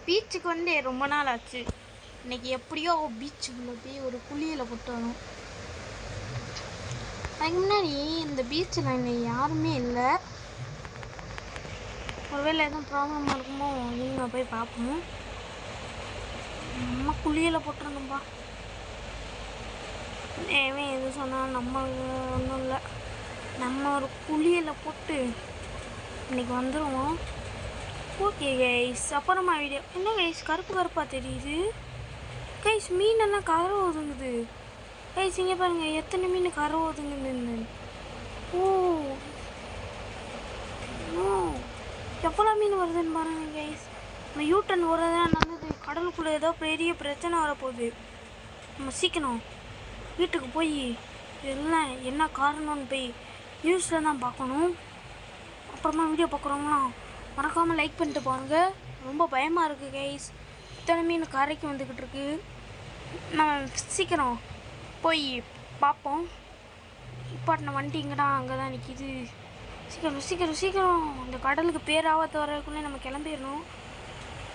பீச்சுக்கு வந்து ரொம்ப நாள் ஆச்சு. இன்னைக்கு எப்படியோ பீச்சுக்குள்ளே போய் ஒரு குளியலை போட்டு வரும். அதுக்கு முன்னாடி இந்த பீச்சில் இன்னைக்கு யாருமே இல்லை. ஒருவேளை எதுவும் ப்ராப்ளமாக இருக்குமோ இவங்க போய் பார்ப்போம். நம்ம குளியலை போட்டுருந்தோம்பா. ஏன் எது சொன்னால் நம்ம ஒன்றும் இல்லை, நம்ம ஒரு குளியலை போட்டு இன்னைக்கு வந்துடுவோம். ஓகே கைஸ், அப்புறமா வீடியோ. என்ன கைஸ் கருப்பு கருப்பாக தெரியுது கைஸ்? மீனெல்லாம் கரை ஒதுங்குது கைஸ். இங்கே பாருங்கள் எத்தனை மீன் கரை ஒதுங்குதுன்னு. ஓ எவ்வளோ மீன் வருதுன்னு பாருங்க கைஸ். நம்ம யூட்டன் வரதான் நல்லது. கடலுக்குள்ளே ஏதோ பெரிய பிரச்சனை வரப்போகுது. நம்ம சீக்கிரம் வீட்டுக்கு போய் இதெல்லாம் என்ன காரணம்னு போய் நியூஸில் தான் பார்க்கணும். அப்புறமா வீடியோ பார்க்குறவங்களாம் மறக்காமல் லைக் பண்ணிட்டு பாருங்க. ரொம்ப பயமாக இருக்குது கைஸ். இத்தனை மீன் கரைக்கு வந்துக்கிட்டு இருக்கு. நம்ம சீக்கிரம் போய் பார்ப்போம். இப்பாட்டின வண்டி இங்கடா அங்கே தான் நிற்கிது. சீக்கிரம் சீக்கிரம் சீக்கிரம் இந்த கடலுக்கு பேராபத்து வரக்குள்ளே நம்ம கிளம்பிடணும்.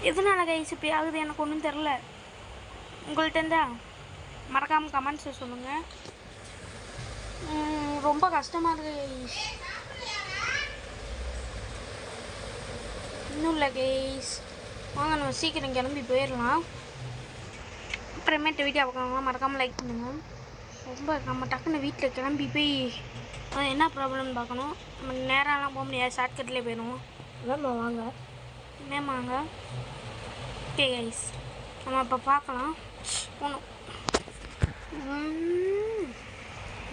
எதனால கைஸ் இப்படி ஆகுது எனக்கு ஒன்றும் தெரில. உங்கள்கிட்ட இருந்தா மறக்காமல் கமெண்ட்ஸில் சொல்லுங்கள். ரொம்ப கஷ்டமாக இருக்குது கைஸ். இன்னும் இல்லை கைஸ், வாங்க நம்ம சீக்கிரம் கிளம்பி போயிடலாம். அப்புறமேட்டு வீடியோ பார்க்கணுங்களா மறக்காமல் லைக் பண்ணுங்கள். ரொம்ப நம்ம டக்குன்னு வீட்டில் கிளம்பி போய் என்ன ப்ராப்ளம்னு பார்க்கணும். நம்ம நேரம்லாம் போக முடியாது, ஷார்ட்கட்லேயே போயிடுவோம். வேமா வாங்க, வேமாங்க. ஓகே கைஸ், நம்ம இப்போ பார்க்கலாம். ஒன்றும்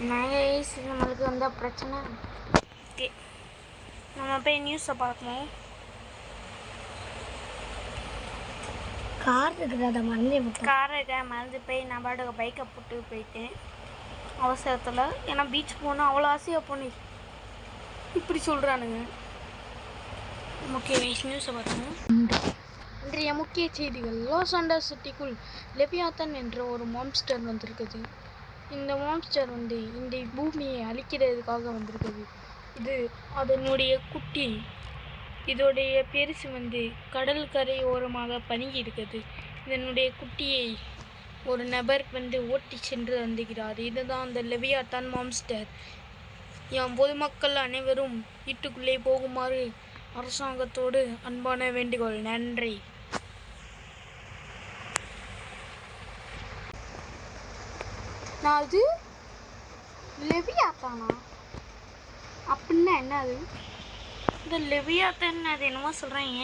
கைஸ் நம்மளுக்கு வந்த பிரச்சனை. ஓகே நம்ம போய் நியூஸை பார்க்கணும். கார் இருக்கிறத மறந்து போய் நான் பாட்டுக்கு பைக்கை போட்டு போயிட்டேன் அவசரத்தில். ஏன்னா பீச் போனால் அவ்வளோ ஆசையாக போனேன். இப்படி சொல்கிறானுங்க. முக்கிய நியூஸை பார்க்கணும். இன்றைய முக்கிய செய்திகள். லாஸ் ஏஞ்சல்ஸ் சிட்டிக்குள் லெவியாத்தன் என்ற ஒரு மான்ஸ்டர் வந்திருக்குது. இந்த மான்ஸ்டர் வந்து இந்த பூமியை அழிக்கிறதுக்காக வந்திருக்குது. இது அதனுடைய குட்டி. இதோடைய பெருசு வந்து கடற்கரை ஓரமாக பதுங்கி இருக்குது. இதனுடைய குட்டியை ஒரு நபர் வந்து ஓட்டி சென்று வந்துகிறார். இதுதான் அந்த லெவியாத்தான் மான்ஸ்டர். என் பொதுமக்கள் அனைவரும் வீட்டுக்குள்ளே போகுமாறு அரசாங்கத்தோடு அன்பான வேண்டுகோள். நன்றி. நான் அது லெவியாத்தானா அப்படின்னா என்ன? அது இந்த லெவியாத்தன் அது என்னமோ சொல்கிறாங்க.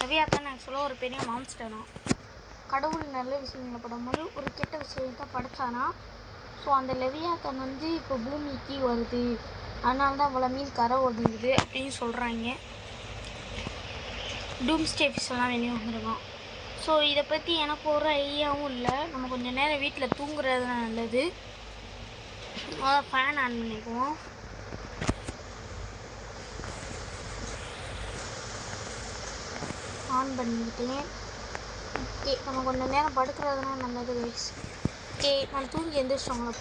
லெவியாத்தன் ஆக்சுவலாக ஒரு பெரிய மான்ஸ்டர் தான். கடவுள் நல்ல விஷயங்களை படும்போது ஒரு கெட்ட விஷயத்தை படைச்சானா. ஸோ அந்த லெவியாத்தன் வந்து இப்போ பூமிக்கு வருது, அதனால தான் இவ்வளோ மீன் கரை ஒதுங்குது அப்படின்னு சொல்கிறாங்க. டூம்ஸ்டே ஃபிஷ் எல்லாம் வெளியே வந்துருக்கான். ஸோ இதை பற்றி எனக்கு ஒரு ஐடியாவும் இல்லை. நம்ம கொஞ்சம் நேரம் வீட்டில் தூங்குறது தான் நல்லது. ஃபேன் ஆன் பண்ணிக்குவோம். ஆன் பண்ணிக்கிட்டேன். ஓகே நம்ம கொஞ்சம் நேரம் படுக்கிறதுனா நல்லது கைஸ். ஓகே நான் தூங்கி எந்திரிச்சோங்களா?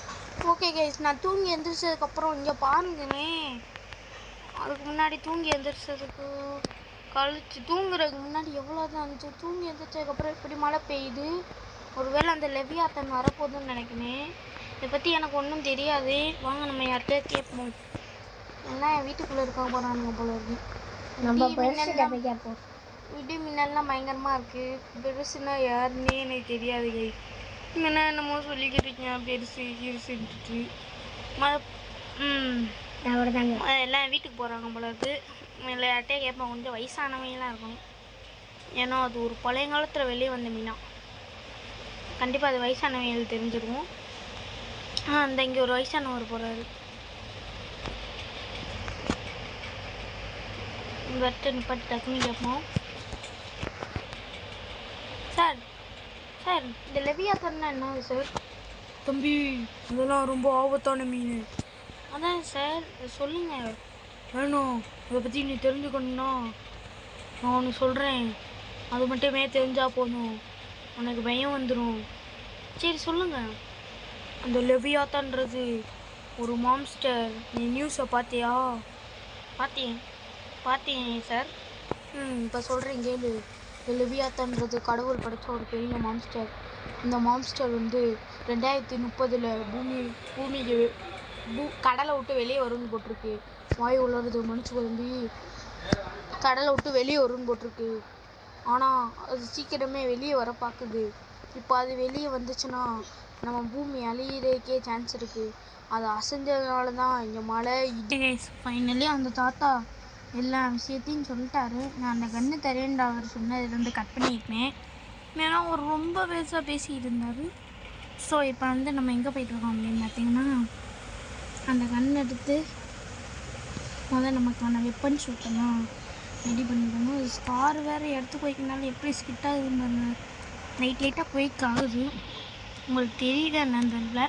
ஓகே கைஸ், நான் தூங்கி எந்திரிச்சதுக்கப்புறம் இங்கே பாருங்களேன். அதுக்கு முன்னாடி தூங்கி எந்திரிச்சதுக்கு கழிச்சு தூங்குறதுக்கு முன்னாடி எவ்வளோ தான் இருந்துச்சு. தூங்கி எந்திரிச்சதுக்கப்புறம் இப்படி மழை பெய்யுது. ஒருவேளை அந்த லெவியாத்தன் வரப்போகுதுன்னு நினைக்கிறேன். இதை பற்றி எனக்கு ஒன்றும் தெரியாது. வாங்க நம்ம யார்கிட்ட கேட்போம். எல்லாம் என் வீட்டுக்குள்ளே இருக்க போகிறானுங்க போல இருக்கு. இடி மின்னல்லாம் பயங்கரமாக இருக்குது. பெருசுன்னா யாருன்னே எனக்கு தெரியாது கை. இங்கன்னா என்னமோ சொல்லிக்கிட்டு பெருசு கிருசுன்ட்டு எல்லாம் வீட்டுக்கு போகிறாங்க போல இருக்குது. இல்லை யார்கிட்டே கேட்போம். கொஞ்சம் வயசானவங்களாம் இருக்கணும். ஏன்னா அது ஒரு பழைய காலத்தில் வெளியே வந்த மீனா. கண்டிப்பாக அது வயசானவங்களுக்கு தெரிஞ்சிருக்கும். அந்த இங்கே ஒரு வயசானவர் போகிறாரு. இவர்கிட்ட நிப்பாட்டி டக்குன்னு கேட்போம். சார் சார் இந்த லெவியாத்தன்னா என்ன சார்? தம்பி இதெல்லாம் ரொம்ப ஆபத்தான மீன். அதான் சார் சொல்லுங்கள். வேணும் அதை பற்றி நீ தெரிஞ்சுக்கணுன்னா நான் ஒன்று சொல்கிறேன். அது மட்டுமே தெரிஞ்சால் போதும், உனக்கு பயம் வந்துடும். சரி சொல்லுங்கள். அந்த லெவியாத்தான்றது ஒரு மான்ஸ்டர். நீ நியூஸை பார்த்தியா? பார்த்தேன் சார். இப்போ சொல்கிறேன் கேளு. லெவியாத்தான்றது கடவுள் படைச்ச ஒரு பெரிய மான்ஸ்டர். இந்த மான்ஸ்டர் வந்து 2030 பூமிக்கு கடலை விட்டு வெளியே வரும்னு போட்டிருக்கு. வாயு உலர்றது மனுச்சு குழம்பி கடலை விட்டு வெளியே வரும்னு போட்டிருக்கு. ஆனால் அது சீக்கிரமே வெளியே வர பார்க்குது. இப்போ அது வெளியே வந்துச்சுன்னா நம்ம பூமி அழியிறதுக்கே சான்ஸ் இருக்குது. அது அசைஞ்சதுனால தான் இங்கே மழை. ஃபைனலி அந்த தாத்தா எல்லா விஷயத்தையும் சொல்லிட்டாரு. நான் அந்த கன்று தரேன்டா அவர் சொன்னதுலேருந்து கட் பண்ணியிருப்பேன். ஏன்னா அவர் ரொம்ப பெருசாக பேசிக்கிட்டு இருந்தார். ஸோ இப்போ வந்து நம்ம எங்கே போயிட்டுருக்கோம் அப்படின்னு பார்த்தீங்கன்னா, அந்த கன்று எடுத்து முதல்ல நமக்கான வெப்பன் ஷூட்டெல்லாம் ரெடி பண்ணிக்கணும். ஸ்கார் வேறு எடுத்து போய்க்கனால எப்படி ஸ்கிட் ஆகுதுன்னு பாருங்க. லைட்டாக குயிக் ஆகுது. உங்களுக்கு தெரியல என்னன்றதுல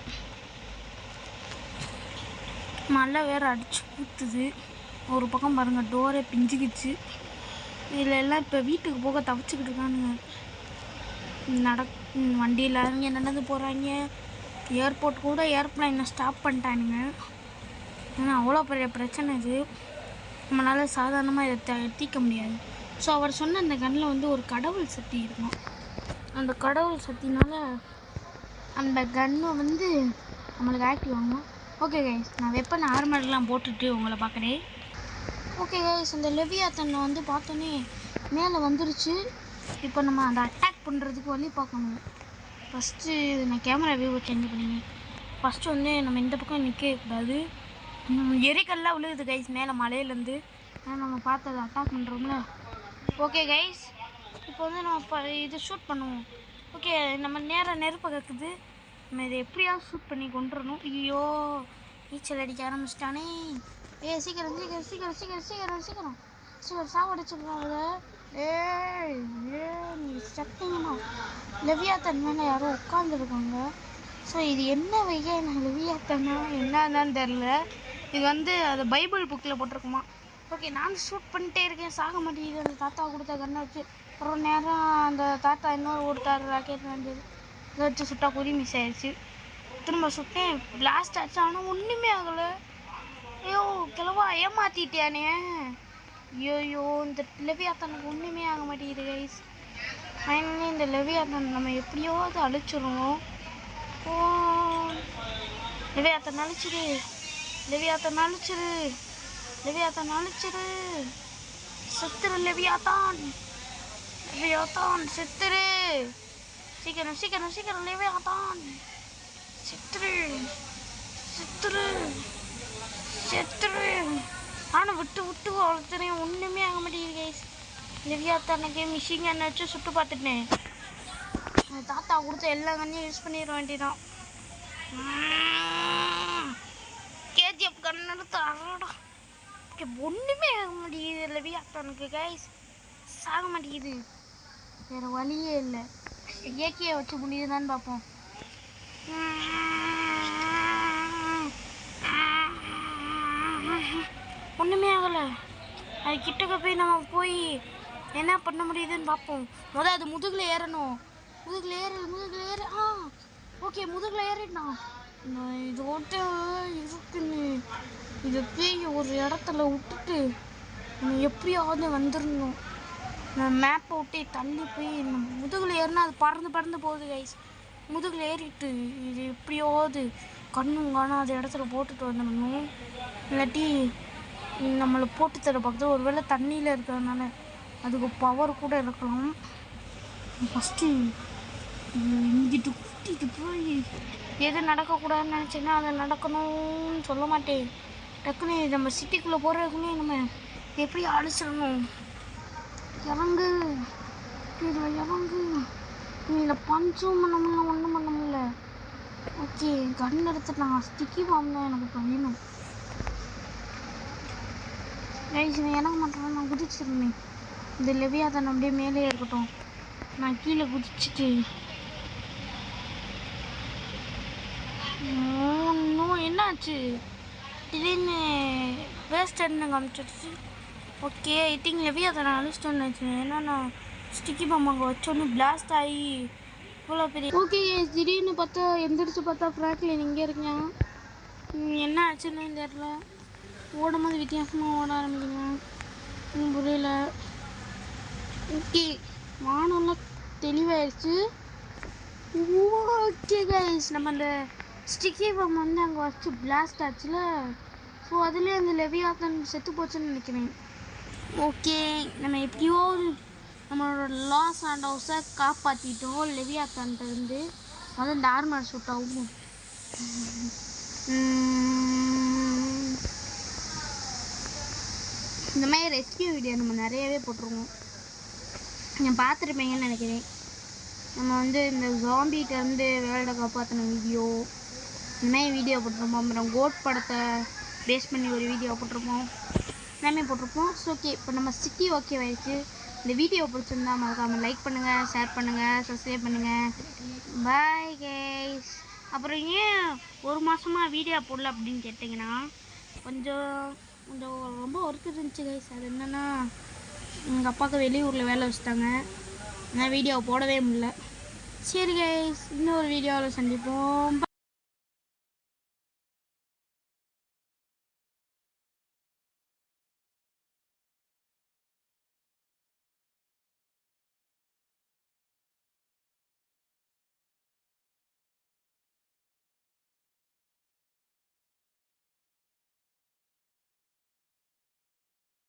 மழை வேறு அடிச்சு ஊற்றுது. ஒரு பக்கம் பாருங்கள் டோரே பிஞ்சுக்கிச்சு. இதில் எல்லாம் இப்போ வீட்டுக்கு போக தவிச்சுக்கிட்டு இருக்கானுங்க. வண்டியில் இறங்கி நடந்து போகிறாங்க. ஏர்போர்ட் கூட ஏர்ப்ளைனை ஸ்டாப் பண்ணிட்டானுங்க. ஏன்னா அவ்வளோ பெரிய பிரச்சனை இது. நம்மளால் சாதாரணமாக இதை எத்திக்க முடியாது. ஸோ அவர் சொன்ன அந்த கண்ணில் வந்து ஒரு கடவுள் சக்தி இருக்கும். அந்த கடவுள் சக்தினால அந்த கன்னை வந்து நம்மளுக்கு ஆக்டிவ் ஆகும். ஓகே கைஸ், நான் வெப்பன் ஆர்மர்லாம் போட்டுட்டு உங்களை பார்க்குறேன். ஓகே கைஸ், அந்த லெவியாத்தனை வந்து பார்த்தோன்னே மேலே வந்துருச்சு. இப்போ நம்ம அந்த அட்டாக் பண்ணுறதுக்கு வழி பார்க்கணும். ஃபஸ்ட்டு நான் கேமரா வியூவை சேஞ்ச் பண்ணிங்க. ஃபஸ்ட்டு வந்து நம்ம இந்த பக்கம் நிற்கக்கூடாது. எரிக்கல்லாம் விழுகுது கைஸ் மேலே மலையிலேருந்து. ஏன்னா நம்ம பார்த்தது அட்டாக் பண்ணுறோம்ல. ஓகே கைஸ், இப்போ வந்து நம்ம இது ஷூட் பண்ணுவோம். ஓகே, நம்ம நேராக நெருப்பு கக்குது. நம்ம இதை எப்படியாவது ஷூட் பண்ணி கொண்டுறணும். ஐயோ, நீச்சல் அடிக்க ஆரம்பிச்சிட்டானே. சீக்கிரம் சீக்கிரம் சீக்கிரம் சீக்கிரம் சீக்கிரம் சீக்கிரம் சீக்கிரம் சாவடிச்சிடலாம் அதை. நீ சட்டிங்கண்ணா லெவியாத்தன் மேலே யாரோ உட்காந்துருக்காங்க. ஸோ இது என்ன வகையான லெவியாத்தனா என்னன்னு தெரில. இது வந்து அது பைபிள் புக்கில் போட்டிருக்குமா. ஓகே, நான் ஷூட் பண்ணிட்டே இருக்கேன், சாக மாட்டேங்குது. அந்த தாத்தா கொடுத்த கண்ணை வச்சு ஒரு நேரம் அந்த தாத்தா இன்னொரு கொடுத்தாரு ராக்கெட் வேண்டியது. இதை வச்சு சுட்டா குறி மிஸ் ஆயிடுச்சு. திரும்ப சுட்டேன், பிளாஸ்ட் ஆச்சு. ஆனால் ஒன்றுமே ஆகலை. ஐயோ கிளவா ஏமாத்திட்டியானே. ஐயோ, இந்த லெவியாத்தனுக்கு ஒன்றுமே ஆக மாட்டேங்குது கைஸ். ஃபைனலி இந்த லெவியாத்தன் நம்ம எப்படியாவது அழிச்சிடுவோம். ஓ, லெவியாத்தன் அழிச்சிரு, லெவியாத்தன் அழிச்சிரு, லெவியாத்தன் அழிச்சிரு. செத்துரு லெவியாத்தான், லெவியாத்தான் செத்துரு. சீக்கிரம் சீக்கிரம் சீக்கிரம் லெவியாத்தான் செத்துரு, செத்துரு, செத்துரு. ஆனால் விட்டு விட்டு வளர்த்துறேன், ஒன்றுமே ஆக மாட்டேங்குது கைஸ். லெவியாத்தானுக்கு மிஷின் கண்ணை வச்சு சுட்டு பார்த்துட்டேன். தாத்தா கொடுத்த எல்லா கண்ணையும் யூஸ் பண்ணிட வேண்டியதான். கேஜிஎஃப் கண் எடுத்து அறடா. ஒன்றுமே ஆக மாட்டேங்குது லெவியாத்தானுக்கு கைஸ், சாக மாட்டேங்குது. வேறு வழியே இல்லை, இயற்கையை வச்சு முடியுதான்னு பார்ப்போம். ஒன்றுமே ஆகலை. அது கிட்டக்க போய் நம்ம போய் என்ன பண்ண முடியுதுன்னு பார்ப்போம். அது முதுகில் ஏறணும். முதுகில் ஏறு. ஓகே, முதுகில் ஏறிடலாம். நான் இதோட்ட இருக்குன்னு இதை போய் ஒரு இடத்துல விட்டுட்டு நம்ம எப்படியாவது வந்துடணும். நான் மேப்பை விட்டே தள்ளி போய் முதுகில் ஏறினா அது பறந்து போகுது கைஸ். முதுகில் ஏறிட்டு இது எப்படியாவது கண்ணும் காணாத இடத்துல போட்டுட்டு வந்துடணும். இல்லாட்டி நம்மளை போட்டு தர பக்கத்தில் ஒரு வேளை தண்ணியில் இருக்கிறதுனால அதுக்கு பவர் கூட இருக்கலாம். ஃபஸ்ட்டு இங்கிட்டு கூட்டிகிட்டு போய் எது நடக்கக்கூடாதுன்னு நினச்சேன்னா அதை நடக்கணும்னு சொல்ல மாட்டேன். டக்குன்னு நம்ம சிட்டிக்குள்ளே போகிறதுக்குன்னே நம்ம எப்படி அழிச்சிடணும். இறங்கு, இதில் இறங்கு. இதில் பஞ்சும் பண்ண முடியல, ஒன்றும் பண்ண முடியல. ஓகே, கன் எடுத்துட்டு நான் ஸ்டிக்கி பாம்பு தான் எனக்கு வேணும். இவன் இறங்க மாட்டேன், நான் குதிச்சிருந்தேன். இந்த லெவியாத்தன் அப்படியே மேலே இருக்கட்டும், நான் கீழே குதிச்சுட்டு இன்னும் என்னாச்சு திடீர்னு வேஸ்டர்னு காமிச்சிடுச்சு. ஓகே, ஐ திங்க் லெவியாத்தன் அழிச்சிட்டோன்னு நினச்சேன். ஏன்னா நான் ஸ்டிக்கி பாம்பு அங்கே வச்சோன்னு பிளாஸ்ட் ஆகி இவ்வளோ பெரிய. ஓகே, திடீர்னு பார்த்தா எந்திரிச்சு பார்த்தா ஃப்ராங்க்லின் இங்கே இருக்கேன். என்ன ஆச்சுன்னு தெரியல. ஓடும் போது வித்தியாசமாக ஓட ஆரம்பிக்கிறேன், புரியல. ஓகே, வானம்லாம் தெளிவாயிடுச்சு. ஓகே கைஸ், நம்ம அந்த ஸ்டிக்கி பம் வந்து அங்கே வச்சு பிளாஸ்ட் ஆச்சுல, ஸோ அதுலேயே அந்த லெவியாத்தன் செத்து போச்சுன்னு நினைக்கிறேன். ஓகே, நம்ம எப்படியோ நம்மளோட லாஸ் அண்ட் ஹவுஸை காப்பாற்றிட்டோம் லெவியாத்தன்ட்டு இருந்து. அது இந்த ஆர்மர் ஷூட் ஆகும். இந்த மாதிரி ரெஸ்கியூ வீடியோ நம்ம நிறையவே போட்டிருக்கோம், நீங்கள் பார்த்துருப்பீங்கன்னு நினைக்கிறேன். நம்ம வந்து இந்த ஜாம்பிகிட்டேருந்து வேர்ல்டை காப்பாற்றின வீடியோ, இந்த மாதிரி வீடியோ போட்டிருப்போம். அப்புறம் கோட் படத்தை பேஸ் பண்ணி ஒரு வீடியோ போட்டிருப்போம், எல்லாமே போட்டிருப்போம். ஸோ ஓகே, இப்போ நம்ம சிட்டி ஓகே ஆயிடுச்சு. இந்த வீடியோ பிடிச்சிருந்தா மறக்காமல் லைக் பண்ணுங்கள், ஷேர் பண்ணுங்கள், சப்ஸ்கிரைப் பண்ணுங்கள். Bye guys. அப்புறம் ஏன் ஒரு மாதமாக வீடியோ போடல அப்படின்னு கேட்டிங்கன்னா, கொஞ்சம் ரொம்ப ஒர்க் இருந்துச்சு கைஸ். அது என்னென்னா, எங்கள் அப்பாவுக்கு வெளியூரில் வேலை வச்சுட்டாங்க, ஆனால் வீடியோ போடவே முடியல. சரி கைஸ், இன்னொரு வீடியோவில் சந்திப்போம்.